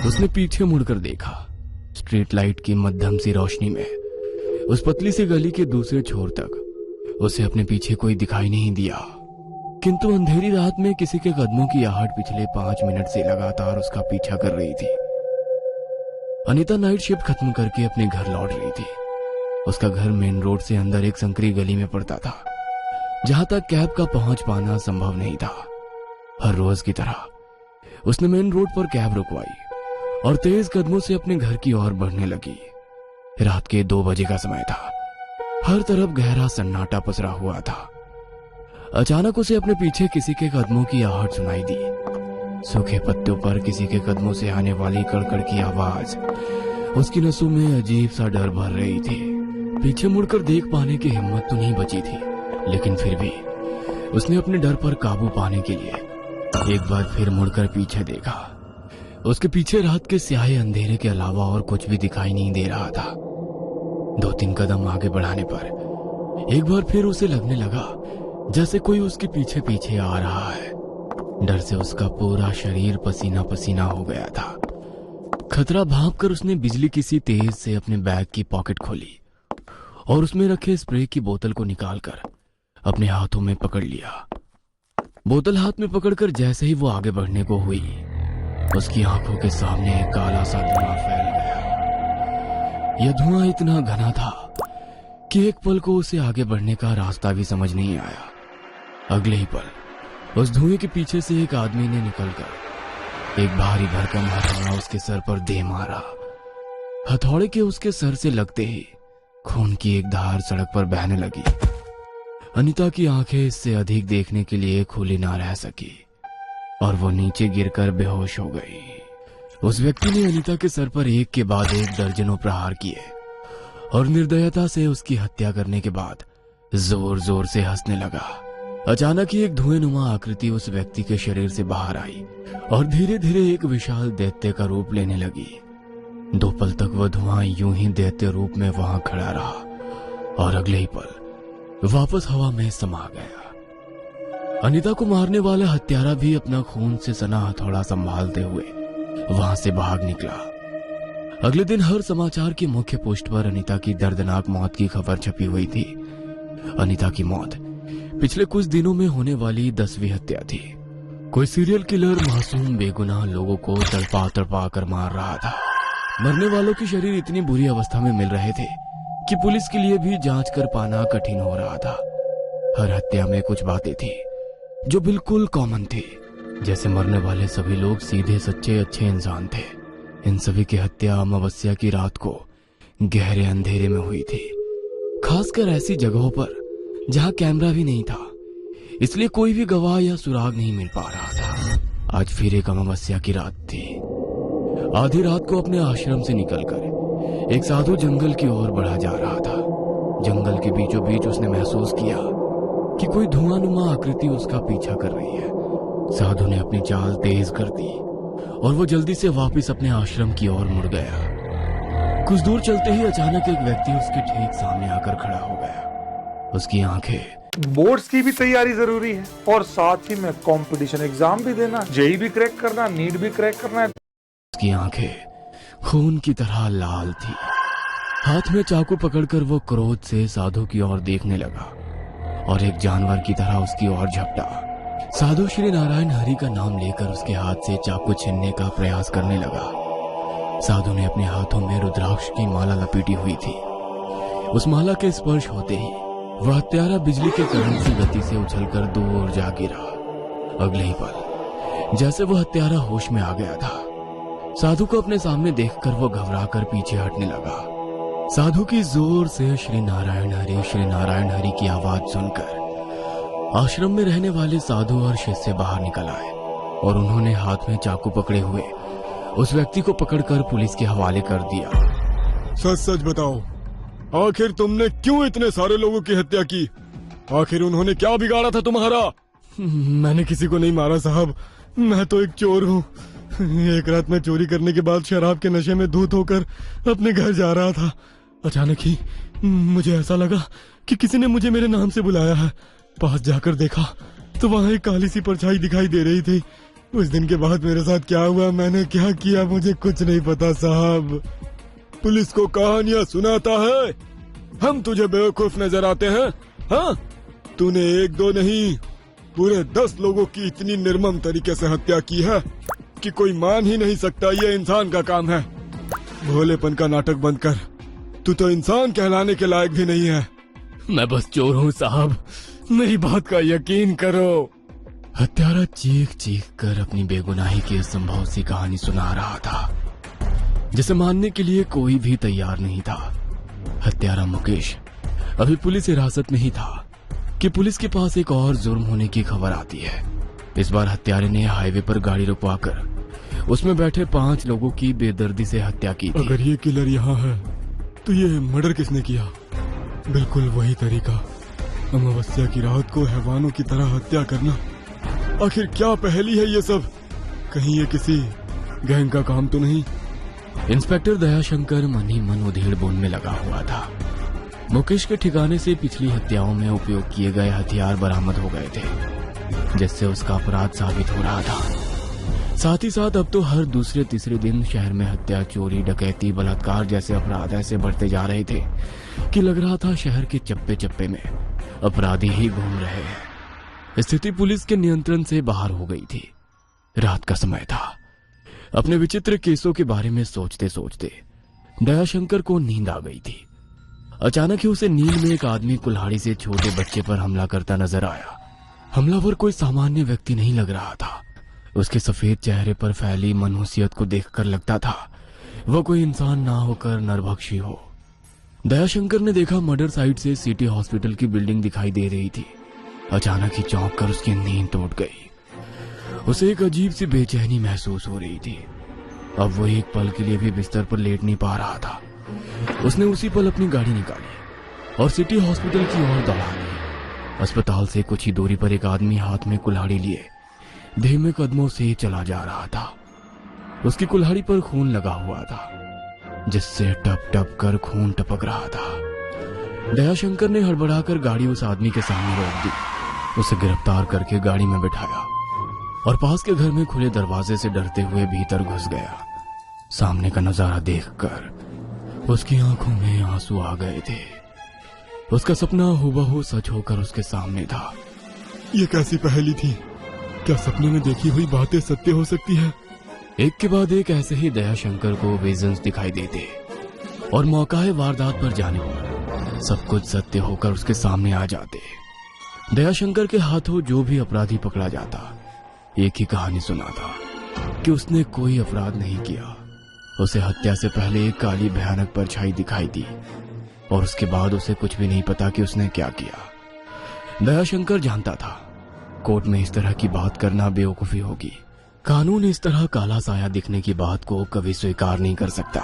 उसने पीछे मुड़कर देखा। स्ट्रीट लाइट की मध्यम सी रोशनी में उस पतली सी गली के दूसरे छोर तक उसे अपने पीछे कोई दिखाई नहीं दिया, किंतु अंधेरी रात में किसी के कदमों की आहट पिछले 5 मिनट से लगातार उसका पीछा कर रही थी। अनीता नाइट शिफ्ट खत्म करके अपने घर लौट रही थी। उसका घर मेन रोड से अंदर एक संकरी गली में पड़ता था, जहां तक कैब का पहुंच पाना संभव नहीं था। हर रोज की तरह उसने मेन रोड पर कैब रुकवाई और तेज कदमों से अपने घर की ओर बढ़ने लगी। रात के 2 बजे का समय था। हर तरफ गहरा सन्नाटा पसरा हुआ था। अचानक उसे अपने पीछे किसी के कदमों की आहट सुनाई दी। सूखे पत्तों पर किसी के कदमों से आने वाली कड़कड़ की आवाज उसकी नसों में अजीब सा डर भर रही थी। पीछे मुड़कर देख पाने की हिम्मत तो नहीं बची थी, लेकिन फिर भी उसने अपने डर पर काबू पाने के लिए एक बार फिर मुड़कर पीछे देखा। उसके पीछे रात के स्याहे अंधेरे के अलावा और कुछ भी दिखाई नहीं दे रहा था। 2-3 कदम आगे बढ़ाने पर एक बार फिर उसे लगने लगा जैसे कोई उसके पीछे पीछे आ रहा है। डर से उसका पूरा शरीर पसीना पसीना हो गया था। खतरा भांपकर उसने बिजली की सी तेज से अपने बैग की पॉकेट खोली और उसमें रखे स्प्रे की बोतल को निकालकर अपने हाथों में पकड़ लिया। बोतल हाथ में पकड़कर जैसे ही वो आगे बढ़ने को हुई, उसकी आंखों के सामने एक काला सा धुआं फैल गया। यह धुआं इतना घना था कि एक पल को उसे आगे बढ़ने का रास्ता भी समझ नहीं आया। अगले ही पल उस धुएं के पीछे से एक आदमी ने निकलकर एक भारी भरकम हथौड़ा उसके सर पर दे मारा। हथौड़े के उसके सर से लगते ही खून की एक धार सड़क पर बहने लगी। अनीता की आंखें इससे अधिक देखने के लिए खुली ना रह सकी और वो नीचे गिरकर बेहोश हो गई। उस व्यक्ति ने अनीता के सर पर एक के बाद एक दर्जनों प्रहार किए और निर्दयता से उसकी हत्या करने के बाद जोर जोर से हंसने लगा। अचानक ही एक धुएंनुमा आकृति उस व्यक्ति के शरीर से बाहर आई और धीरे धीरे एक विशाल दैत्य का रूप लेने लगी। 2 पल तक वह धुआं यूं ही दैत्य रूप में वहां खड़ा रहा और अगले ही पल वापस हवा में समा गया। अनीता को मारने वाला हत्यारा भी अपना खून से सना हथौड़ा संभालते हुए वहां से भाग निकला। अगले दिन हर समाचार की मुख्य पोस्ट पर अनीता की दर्दनाक मौत की खबर छपी हुई थी। अनीता की मौत पिछले कुछ दिनों में होने वाली 10वीं हत्या थी। कोई सीरियल किलर मासूम बेगुनाह लोगों को तड़पा तड़पा कर मार रहा था। मरने वालों के शरीर इतनी बुरी अवस्था में मिल रहे थे कि पुलिस के लिए भी जांच कर पाना कठिन हो रहा था। हर हत्या में कुछ बातें थी जो बिल्कुल कॉमन थी, जैसे मरने वाले सभी लोग सीधे सच्चे अच्छे इंसान थे। इन सभी की हत्या अमावस्या की रात को गहरे अंधेरे में हुई थी, खासकर ऐसी जगहों पर जहां कैमरा भी नहीं था, इसलिए कोई भी गवाह या सुराग नहीं मिल पा रहा था। आज फिर एक अमावस्या की रात थी। आधी रात को अपने आश्रम से निकलकर एक साधु जंगल की ओर बढ़ा जा रहा था। जंगल के बीचों बीच उसने महसूस किया कि कोई धुआंनुमा आकृति उसका पीछा कर रही है। साधु ने अपनी चाल तेज कर दी और वो जल्दी से वापस अपने आश्रम की ओर मुड़ गया। कुछ दूर चलते ही अचानक एक व्यक्ति उसके ठीक सामने आकर खड़ा हो गया। उसकी आंखें बोर्ड्स की भी तैयारी जरूरी है और साथ ही में कंपटीशन एग्जाम भी देना, जेई भी क्रैक करना, नीट भी क्रैक करना है। उसकी आंखें खून की तरह लाल थी। हाथ में चाकू पकड़कर वो क्रोध से साधु की ओर देखने लगा और एक जानवर की तरह उसकी ओर झपटा। साधु श्री नारायण हरि का नाम लेकर उसके हाथ से चाकू छीनने का प्रयास करने लगा। साधु ने अपने हाथों में रुद्राक्ष की माला लपेटी हुई थी। उस माला के स्पर्श होते ही वह हत्यारा बिजली के करंट की गति से उछलकर दूर जा गिरा। अगले ही पल जैसे वो हत्यारा होश में आ गया था, साधु को अपने सामने देखकर वो घबराकर पीछे हटने लगा। साधु की जोर से श्री नारायण हरि की आवाज सुनकर आश्रम में रहने वाले साधु और शिष्य बाहर निकल आए और उन्होंने हाथ में चाकू पकड़े हुए उस व्यक्ति को पकड़कर पुलिस के हवाले कर दिया। सच सच बताओ, आखिर तुमने क्यों इतने सारे लोगों की हत्या की? आखिर उन्होंने क्या बिगाड़ा था तुम्हारा? मैंने किसी को नहीं मारा साहब, मैं तो एक चोर हूँ। एक रात में चोरी करने के बाद शराब के नशे में धूत होकर अपने घर जा रहा था। अचानक ही मुझे ऐसा लगा कि किसी ने मुझे मेरे नाम से बुलाया है। पास जाकर देखा तो वहाँ एक काली सी परछाई दिखाई दे रही थी। उस दिन के बाद मेरे साथ क्या हुआ, मैंने क्या किया, मुझे कुछ नहीं पता साहब। पुलिस को कहानियां सुनाता है, हम तुझे बेवकूफ नजर आते हैं? हाँ, तूने 1-2 नहीं पूरे 10 लोगों की इतनी निर्मम तरीके से हत्या की है कि कोई मान ही नहीं सकता ये इंसान का काम है। भोलेपन का नाटक बंद कर, तू तो इंसान कहलाने के लायक भी नहीं है। मैं बस चोर हूँ साहब, मेरी बात का यकीन करो। हत्यारा चीख चीख कर अपनी बेगुनाही की असंभव सी कहानी सुना रहा था, जिसे मानने के लिए कोई भी तैयार नहीं था। हत्यारा मुकेश अभी पुलिस हिरासत में ही था कि पुलिस के पास एक और जुर्म होने की खबर आती है। इस बार हत्यारे ने हाईवे पर गाड़ी रुकवाकर उसमें बैठे 5 लोगों की बेदर्दी से हत्या की थी। अगर ये किलर यहाँ है तो ये मर्डर किसने किया? बिल्कुल वही तरीका, अमावस्या की रात को हैवानों की तरह हत्या करना। आखिर क्या पहेली है ये सब? कहीं ये किसी गैंग का काम तो नहीं? इंस्पेक्टर दयाशंकर मन ही मन उधेड़-बुन में लगा हुआ था। मुकेश के ठिकाने से पिछली हत्याओं में उपयोग किए गए हथियार बरामद हो गए थे, जिससे उसका अपराध साबित हो रहा था। साथ ही साथ अब तो हर दूसरे तीसरे दिन शहर में हत्या, चोरी, डकैती, बलात्कार जैसे अपराध ऐसे बढ़ते जा रहे थे कि लग रहा था शहर के चप्पे चप्पे में अपराधी ही घूम रहे हैं। स्थिति पुलिस के नियंत्रण से बाहर हो गई थी। रात का समय था। अपने विचित्र केसों के बारे में सोचते सोचते दयाशंकर को नींद आ गई थी। अचानक ही उसे नींद में एक आदमी कुल्हाड़ी से छोटे बच्चे पर हमला करता नजर आया। हमलावर कोई सामान्य व्यक्ति नहीं लग रहा था। उसके सफेद चेहरे पर फैली मनहूसियत को देखकर लगता था वह कोई इंसान ना होकर नरभक्षी हो। दयाशंकर ने देखा मर्डर साइट से सिटी हॉस्पिटल की बिल्डिंग दिखाई दे रही थी। अचानक ही चौंक कर उसकी नींद टूट गई। उसे एक अजीब सी बेचैनी महसूस हो रही थी। अब वो एक पल के लिए भी बिस्तर पर लेट नहीं पा रहा था। उसने उसी पल अपनी गाड़ी निकाली और सिटी हॉस्पिटल की ओर दौड़ा ली। अस्पताल से कुछ ही दूरी पर एक आदमी हाथ में कुल्हाड़ी लिए धीमे कदमों से चला जा रहा था। उसकी कुल्हाड़ी पर खून लगा हुआ था, जिससे टप टप कर खून टपक रहा था। दयाशंकर ने हड़बड़ाकर गाड़ी उस आदमी के सामने रोक दी, उसे गिरफ्तार करके गाड़ी में बिठाया और पास के घर में खुले दरवाजे से डरते हुए भीतर घुस गया। सामने का नजारा देखकर उसकी आंखों में आंसू आ गए थे। उसका सपना हूबहू सच होकर उसके सामने था। ये कैसी पहेली थी? क्या सपने में देखी हुई बातें सत्य हो सकती है? एक के बाद एक ऐसे ही दयाशंकर को विजन्स दिखाई देते और मौकाए वारदात पर जाने पर सब कुछ सत्य होकर उसके सामने आ जाते। दयाशंकर के हाथों जो भी अपराधी पकड़ा जाता एक ही कहानी सुनाता कि उसने कोई अपराध नहीं किया। उसे हत्या से पहले एक काली भयानक परछाई दिखाई दी और उसके बाद उसे कुछ भी नहीं पता कि उसने क्या किया। दयाशंकर जानता था कोर्ट में इस तरह की बात करना बेवकूफी होगी। कानून इस तरह काला साया दिखने की बात को कभी स्वीकार नहीं कर सकता।